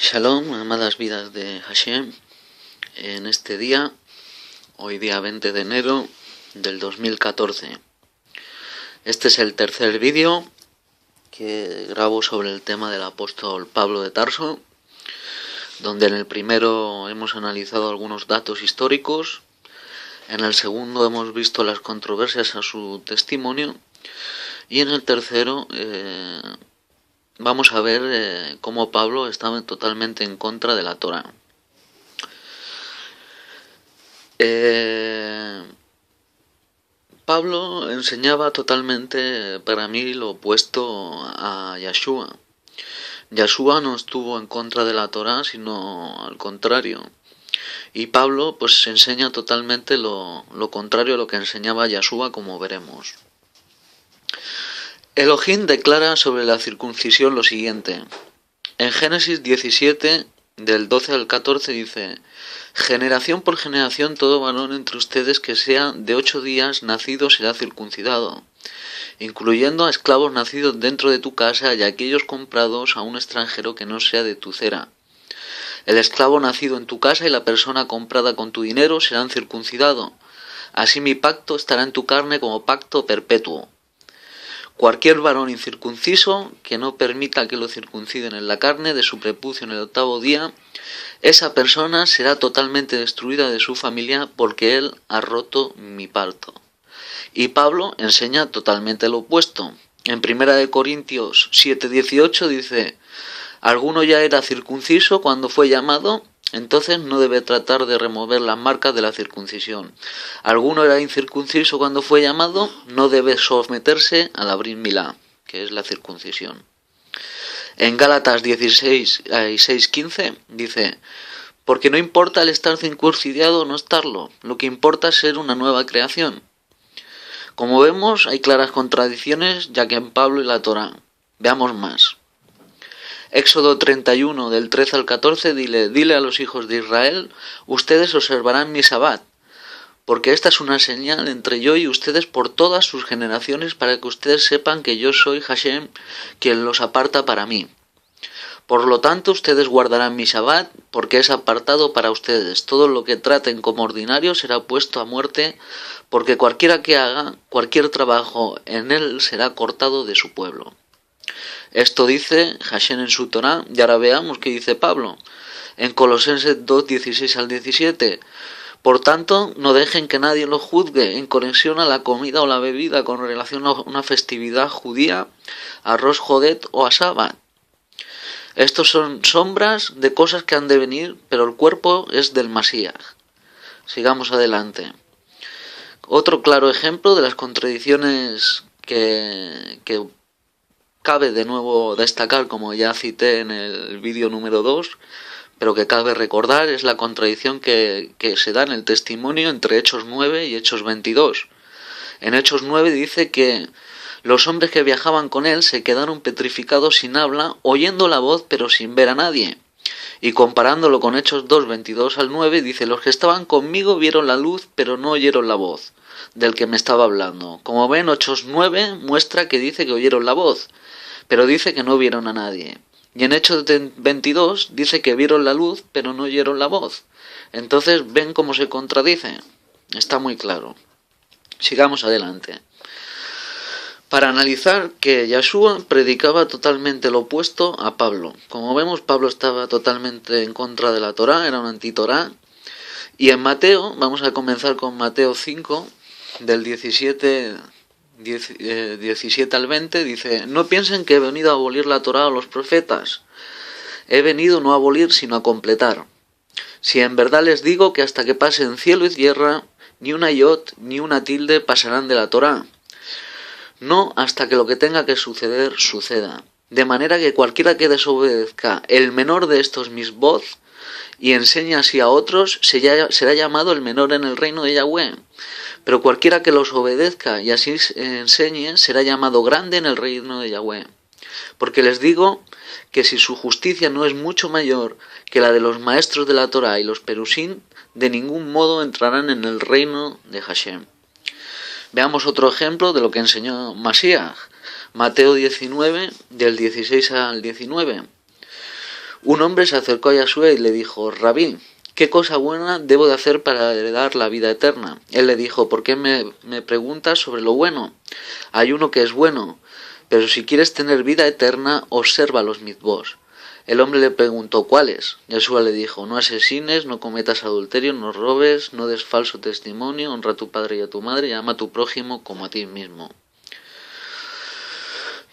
Shalom, amadas vidas de Hashem. En este día, hoy día 20 de enero del 2014. Este es el tercer vídeo que grabo sobre el tema del apóstol Pablo de Tarso, donde en el primero hemos analizado algunos datos históricos, en el segundo hemos visto las controversias a su testimonio y en el tercero vamos a ver cómo Pablo estaba totalmente en contra de la Torá. Pablo enseñaba totalmente, para mí, lo opuesto a Yeshua. Yeshua no estuvo en contra de la Torá, sino al contrario. Y Pablo pues enseña totalmente lo contrario a lo que enseñaba Yeshua, como veremos. Elohim declara sobre la circuncisión lo siguiente. En Génesis 17, del 12 al 14 dice: generación por generación todo varón entre ustedes que sea de 8 días nacido será circuncidado, incluyendo a esclavos nacidos dentro de tu casa y a aquellos comprados a un extranjero que no sea de tu cera. El esclavo nacido en tu casa y la persona comprada con tu dinero serán circuncidados. Así mi pacto estará en tu carne como pacto perpetuo. Cualquier varón incircunciso que no permita que lo circunciden en la carne de su prepucio en el 8º día, esa persona será totalmente destruida de su familia porque él ha roto mi pacto. Y Pablo enseña totalmente lo opuesto. En 1 Corintios 7:18 dice: ¿alguno ya era circunciso cuando fue llamado? Entonces no debe tratar de remover las marcas de la circuncisión. ¿Alguno era incircunciso cuando fue llamado? No debe someterse a la Brit Milá, que es la circuncisión. En Gálatas 16:15 dice: porque no importa el estar circuncidado o no estarlo, lo que importa es ser una nueva creación. Como vemos, hay claras contradicciones ya que en Pablo y la Torá. Veamos más. Éxodo 31, del 13 al 14, dile a los hijos de Israel: ustedes observarán mi sabbat, porque esta es una señal entre yo y ustedes por todas sus generaciones, para que ustedes sepan que yo soy Hashem, quien los aparta para mí. Por lo tanto, ustedes guardarán mi sabbat, porque es apartado para ustedes. Todo lo que traten como ordinario será puesto a muerte, porque cualquiera que haga cualquier trabajo en él será cortado de su pueblo. Esto dice Hashem en su Torá, y ahora veamos qué dice Pablo. En Colosenses 2, 16 al 17. Por tanto, no dejen que nadie los juzgue en conexión a la comida o la bebida con relación a una festividad judía, a Rosh Jodet o a Sabbat. Estos son sombras de cosas que han de venir, pero el cuerpo es del Masías. Sigamos adelante. Otro claro ejemplo de las contradicciones que cabe de nuevo destacar, como ya cité en el vídeo número 2, pero que cabe recordar, es la contradicción que se da en el testimonio entre Hechos 9 y Hechos 22. En Hechos 9 dice que los hombres que viajaban con él se quedaron petrificados sin habla, oyendo la voz pero sin ver a nadie. Y comparándolo con Hechos 2, 22 al 9, dice: los que estaban conmigo vieron la luz pero no oyeron la voz del que me estaba hablando. Como ven, Hechos 9 muestra que dice que oyeron la voz, pero dice que no vieron a nadie. Y en Hechos 22 dice que vieron la luz, pero no oyeron la voz. Entonces, ¿ven cómo se contradice? Está muy claro. Sigamos adelante. Para analizar que Yeshua predicaba totalmente lo opuesto a Pablo. Como vemos, Pablo estaba totalmente en contra de la Torá, era un antitorá. Y en Mateo, vamos a comenzar con Mateo 5, del 17 al 20, dice: no piensen que he venido a abolir la Torá o los profetas. He venido no a abolir, sino a completar. Si en verdad les digo que hasta que pasen cielo y tierra, ni una yot ni una tilde pasarán de la Torá. No hasta que lo que tenga que suceder, suceda. De manera que cualquiera que desobedezca el menor de estos mis voz y enseñe así a otros, será llamado el menor en el reino de Yahweh. Pero cualquiera que los obedezca y así enseñe, será llamado grande en el reino de Yahweh. Porque les digo que si su justicia no es mucho mayor que la de los maestros de la Torá y los perusín, de ningún modo entrarán en el reino de Hashem. Veamos otro ejemplo de lo que enseñó Masías. Mateo 19, del 16 al 19. Un hombre se acercó a Yahshua y le dijo: Rabí, ¿qué cosa buena debo de hacer para heredar la vida eterna? Él le dijo: ¿por qué me preguntas sobre lo bueno? Hay uno que es bueno, pero si quieres tener vida eterna, observa los mitzvot. El hombre le preguntó: ¿cuáles? Yahshua le dijo: no asesines, no cometas adulterio, no robes, no des falso testimonio, honra a tu padre y a tu madre y ama a tu prójimo como a ti mismo.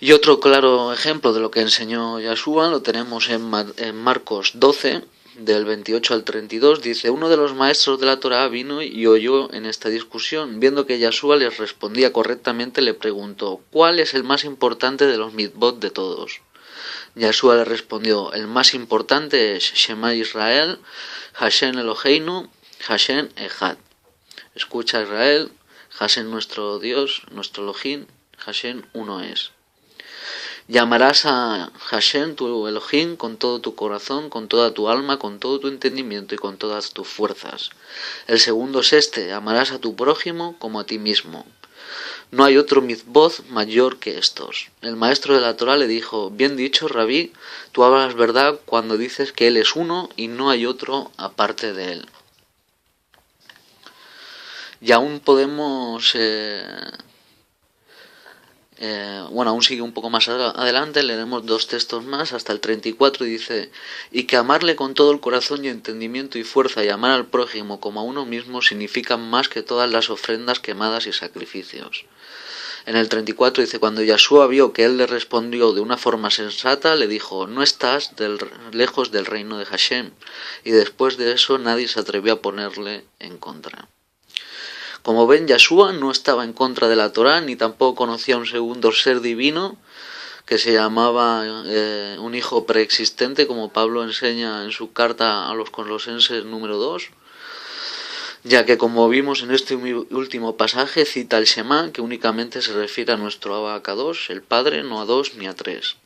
Y otro claro ejemplo de lo que enseñó Yahshua lo tenemos en Marcos 12, del 28 al 32. Dice: uno de los maestros de la Torá vino y oyó en esta discusión. Viendo que Yahshua les respondía correctamente, le preguntó: ¿cuál es el más importante de los mitzvot de todos? Yahshua le respondió: el más importante es Shema Israel, Hashem Eloheinu, Hashem Echad. Escucha, Israel, Hashem nuestro Dios, nuestro Elohim, Hashem uno es. Llamarás a Hashem tu Elohim con todo tu corazón, con toda tu alma, con todo tu entendimiento y con todas tus fuerzas. El segundo es este: amarás a tu prójimo como a ti mismo. No hay otro mitzvot mayor que estos. El maestro de la Torá le dijo: bien dicho, Rabí, tú hablas verdad cuando dices que él es uno y no hay otro aparte de él. Y aún podemos... aún sigue un poco más adelante, leeremos 2 textos más, hasta el 34, y dice: y que amarle con todo el corazón y entendimiento y fuerza y amar al prójimo como a uno mismo significan más que todas las ofrendas quemadas y sacrificios. En el 34 dice: cuando Yahshua vio que él le respondió de una forma sensata, le dijo: no estás lejos del reino de Hashem. Y después de eso nadie se atrevió a ponerle en contra. Como ven, Yahshua no estaba en contra de la Torá, ni tampoco conocía un segundo ser divino que se llamaba un hijo preexistente, como Pablo enseña en su carta a los Colosenses número 2, ya que, como vimos en este último pasaje, cita el Shema, que únicamente se refiere a nuestro Abba Kadosh, el Padre, no a 2 ni a 3.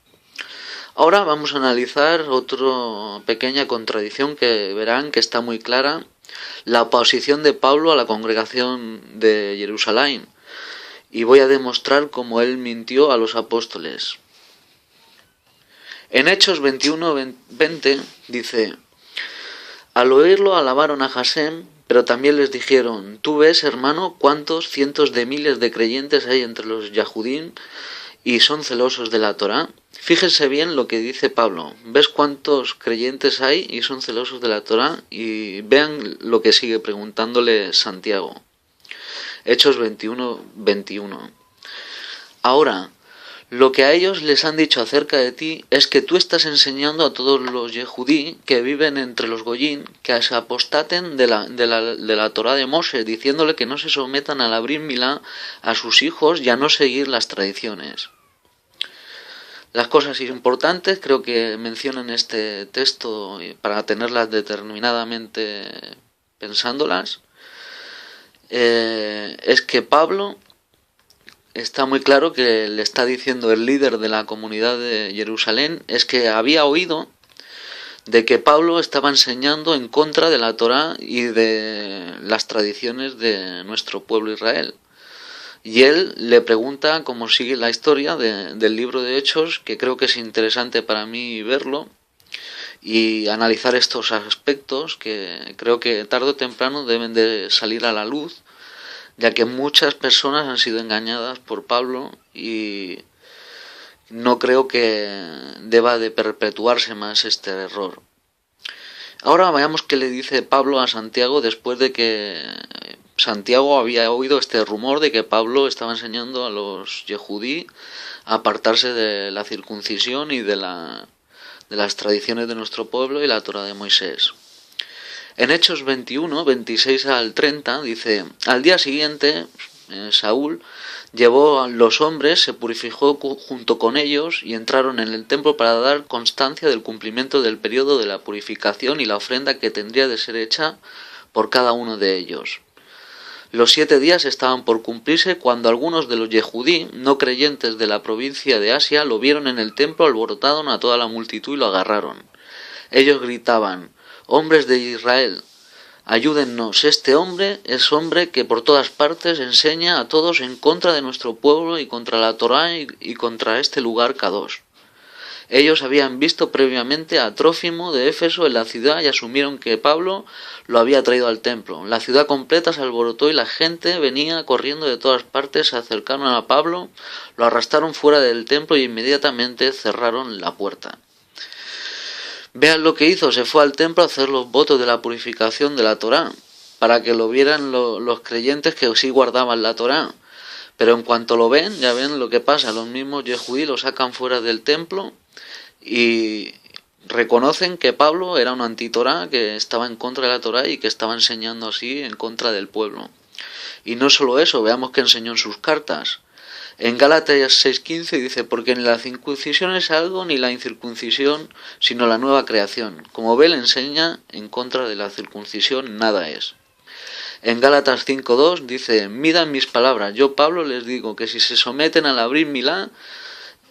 Ahora vamos a analizar otra pequeña contradicción que verán que está muy clara: la oposición de Pablo a la congregación de Jerusalén, y voy a demostrar cómo él mintió a los apóstoles. En Hechos 21:20 dice: al oírlo alabaron a Hashem, pero también les dijeron: tú ves, hermano, cuántos cientos de miles de creyentes hay entre los Yahudim y son celosos de la Torá. Fíjense bien lo que dice Pablo: ¿ves cuántos creyentes hay y son celosos de la Torá? Y vean lo que sigue preguntándole Santiago. Hechos 21:21. Ahora, lo que a ellos les han dicho acerca de ti es que tú estás enseñando a todos los yehudí que viven entre los goyín que se apostaten de la Torá de Moshe, diciéndole que no se sometan al abrir milá a sus hijos y a no seguir las tradiciones. Las cosas importantes, creo que mencionan este texto para tenerlas determinadamente pensándolas, es que Pablo está muy claro que le está diciendo el líder de la comunidad de Jerusalén, es que había oído de que Pablo estaba enseñando en contra de la Torá y de las tradiciones de nuestro pueblo Israel. Y él le pregunta cómo sigue la historia del libro de Hechos, que creo que es interesante para mí verlo y analizar estos aspectos que creo que tarde o temprano deben de salir a la luz, ya que muchas personas han sido engañadas por Pablo y no creo que deba de perpetuarse más este error. Ahora veamos qué le dice Pablo a Santiago después de que Santiago había oído este rumor de que Pablo estaba enseñando a los yehudí a apartarse de la circuncisión y de las tradiciones de nuestro pueblo y la Torá de Moisés. En Hechos 21, 26 al 30 dice: al día siguiente Saúl llevó a los hombres, se purificó junto con ellos y entraron en el templo para dar constancia del cumplimiento del periodo de la purificación y la ofrenda que tendría de ser hecha por cada uno de ellos. Los 7 días estaban por cumplirse cuando algunos de los yehudí no creyentes de la provincia de Asia lo vieron en el templo, alborotaron a toda la multitud y lo agarraron. Ellos gritaban: hombres de Israel, ayúdennos, este hombre es hombre que por todas partes enseña a todos en contra de nuestro pueblo y contra la Torá y contra este lugar Kadosh. Ellos habían visto previamente a Trófimo de Éfeso en la ciudad y asumieron que Pablo lo había traído al templo. La ciudad completa se alborotó y la gente venía corriendo de todas partes, se acercaron a Pablo, lo arrastraron fuera del templo y inmediatamente cerraron la puerta. Vean lo que hizo, se fue al templo a hacer los votos de la purificación de la Torá, para que lo vieran los creyentes que sí guardaban la Torá. Pero en cuanto lo ven, ya ven lo que pasa, los mismos Yehudí lo sacan fuera del templo y reconocen que Pablo era un antitorá, que estaba en contra de la Torá y que estaba enseñando así en contra del pueblo. Y no solo eso, veamos que enseñó en sus cartas. En Gálatas 6:15 dice, porque ni la circuncisión es algo ni la incircuncisión, sino la nueva creación. Como ve, le enseña en contra de la circuncisión nada es. En Gálatas 5:2 dice, midan mis palabras, yo Pablo les digo que si se someten al abrir Milá,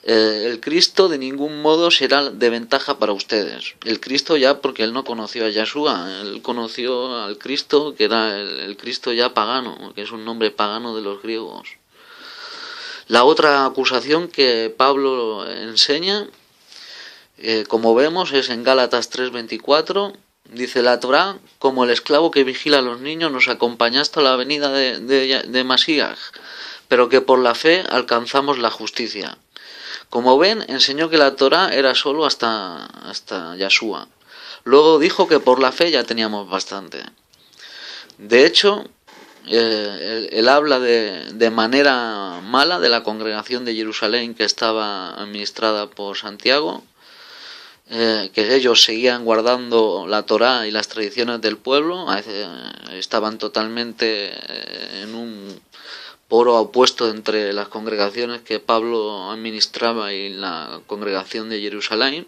el Cristo de ningún modo será de ventaja para ustedes. El Cristo ya porque él no conoció a Yeshua, él conoció al Cristo que era el Cristo ya pagano, que es un nombre pagano de los griegos. La otra acusación que Pablo enseña, como vemos, es en Gálatas 3:24, dice la Torá, como el esclavo que vigila a los niños nos acompaña hasta la venida de Masías, pero que por la fe alcanzamos la justicia. Como ven, enseñó que la Torá era solo hasta Yeshua. Luego dijo que por la fe ya teníamos bastante. De hecho, él habla de manera mala de la congregación de Jerusalén que estaba administrada por Santiago, que ellos seguían guardando la Torá y las tradiciones del pueblo, estaban totalmente en un poro opuesto entre las congregaciones que Pablo administraba y la congregación de Jerusalén,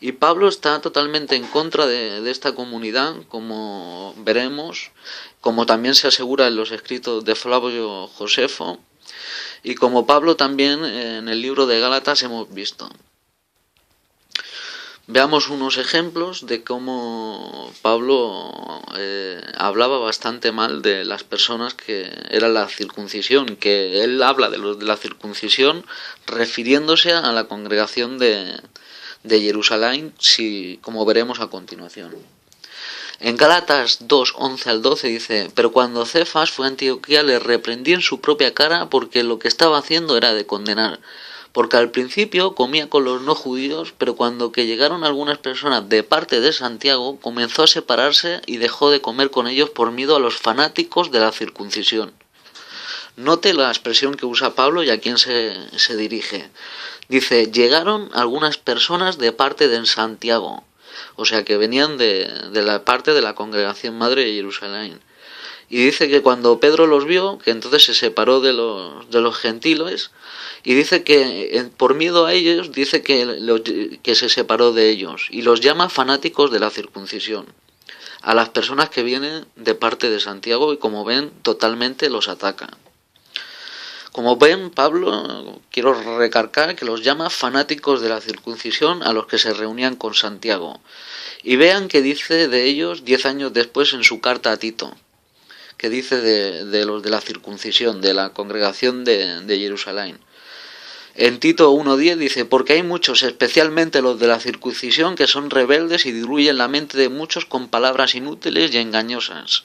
y Pablo está totalmente en contra de esta comunidad, como veremos, como también se asegura en los escritos de Flavio Josefo, y como Pablo también en el libro de Gálatas hemos visto. Veamos unos ejemplos de cómo Pablo hablaba bastante mal de las personas que era la circuncisión, que él habla de los de la circuncisión refiriéndose a la congregación de Jerusalén, como veremos a continuación. En Gálatas 2:11 al 12 dice, pero cuando Cefas fue a Antioquía le reprendí en su propia cara porque lo que estaba haciendo era de condenar. Porque al principio comía con los no judíos, pero cuando que llegaron algunas personas de parte de Santiago, comenzó a separarse y dejó de comer con ellos por miedo a los fanáticos de la circuncisión. Note la expresión que usa Pablo y a quién se dirige. Dice, llegaron algunas personas de parte de Santiago, o sea que venían de la parte de la congregación madre de Jerusalén. Y dice que cuando Pedro los vio, que entonces se separó de los gentiles, y dice que por miedo a ellos, dice que se separó de ellos, y los llama fanáticos de la circuncisión, a las personas que vienen de parte de Santiago, y como ven, totalmente los ataca. Como ven, Pablo, quiero recalcar que los llama fanáticos de la circuncisión a los que se reunían con Santiago. Y vean que dice de ellos 10 años después en su carta a Tito, que dice de los de la circuncisión, de la congregación de Jerusalén. En Tito 1:10 dice, porque hay muchos, especialmente los de la circuncisión, que son rebeldes y diluyen la mente de muchos con palabras inútiles y engañosas.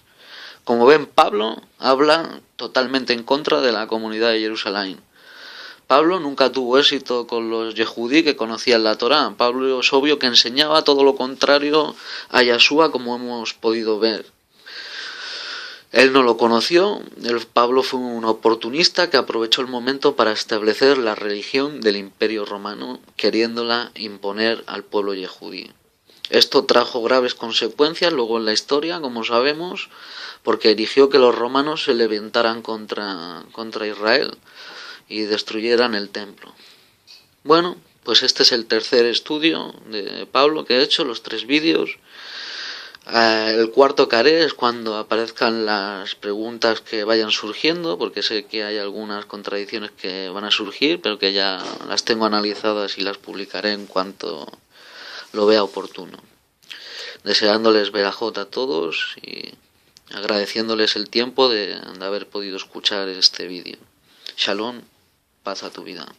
Como ven, Pablo habla totalmente en contra de la comunidad de Jerusalén. Pablo nunca tuvo éxito con los yehudí que conocían la Torá. Pablo es obvio que enseñaba todo lo contrario a Yeshua, como hemos podido ver. Él no lo conoció, Pablo fue un oportunista que aprovechó el momento para establecer la religión del Imperio Romano, queriéndola imponer al pueblo yehudí. Esto trajo graves consecuencias luego en la historia, como sabemos, porque eligió que los romanos se levantaran contra Israel y destruyeran el templo. Bueno, pues este es el tercer estudio de Pablo que he hecho, los 3 vídeos. El cuarto que haré es cuando aparezcan las preguntas que vayan surgiendo, porque sé que hay algunas contradicciones que van a surgir, pero que ya las tengo analizadas y las publicaré en cuanto lo vea oportuno. Deseándoles verajot a todos y agradeciéndoles el tiempo de haber podido escuchar este vídeo. Shalom, paz a tu vida.